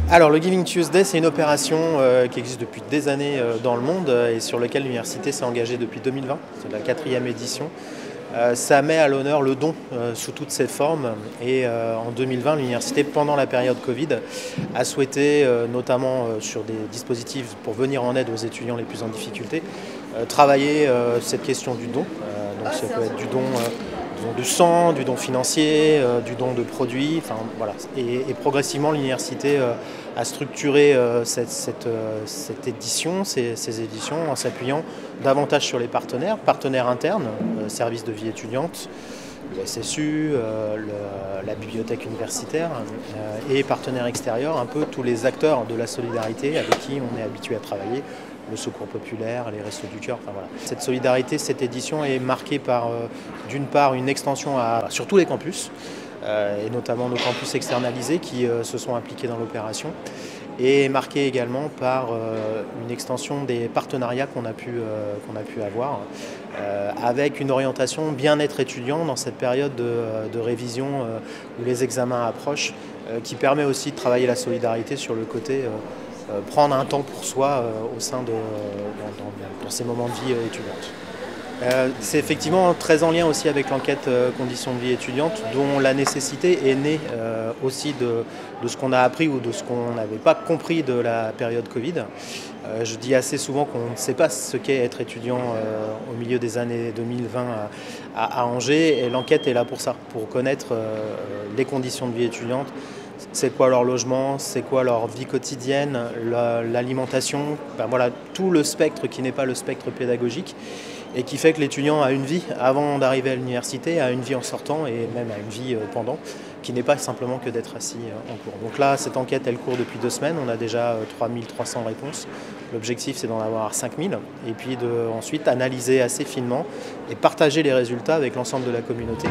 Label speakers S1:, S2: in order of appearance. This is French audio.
S1: Alors le Giving Tuesday, c'est une opération qui existe depuis des années dans le monde et sur laquelle l'université s'est engagée depuis 2020. C'est la 4e édition. Ça met à l'honneur le don sous toutes ses formes et en 2020, l'université, pendant la période Covid, a souhaité, notamment sur des dispositifs pour venir en aide aux étudiants les plus en difficulté, travailler cette question du don. Donc ça peut être du don du sang, du don financier, du don de produits, enfin, voilà. Et progressivement l'université a structuré cette édition, ces éditions en s'appuyant davantage sur les partenaires internes, services de vie étudiante, le SSU, la bibliothèque universitaire et partenaires extérieurs, un peu tous les acteurs de la solidarité avec qui on est habitué à travailler. Le Secours populaire, les Restos du Cœur, enfin voilà. Cette solidarité, cette édition est marquée par, d'une part, une extension sur tous les campus, et notamment nos campus externalisés qui se sont impliqués dans l'opération, et marquée également par une extension des partenariats qu'on a pu avoir, avec une orientation bien-être étudiant dans cette période de révision où les examens approchent, qui permet aussi de travailler la solidarité sur le côté prendre un temps pour soi dans ces moments de vie étudiante. C'est effectivement très en lien aussi avec l'enquête conditions de vie étudiante, dont la nécessité est née aussi de ce qu'on a appris ou de ce qu'on n'avait pas compris de la période Covid. Je dis assez souvent qu'on ne sait pas ce qu'est être étudiant au milieu des années 2020 à Angers, et l'enquête est là pour ça, pour connaître les conditions de vie étudiante. C'est quoi leur logement, c'est quoi leur vie quotidienne, l'alimentation, ben voilà, tout le spectre qui n'est pas le spectre pédagogique et qui fait que l'étudiant a une vie avant d'arriver à l'université, a une vie en sortant et même a une vie pendant, qui n'est pas simplement que d'être assis en cours. Donc là, cette enquête, elle court depuis 2 semaines, on a déjà 3300 réponses. L'objectif, c'est d'en avoir 5000 et puis ensuite analyser assez finement et partager les résultats avec l'ensemble de la communauté.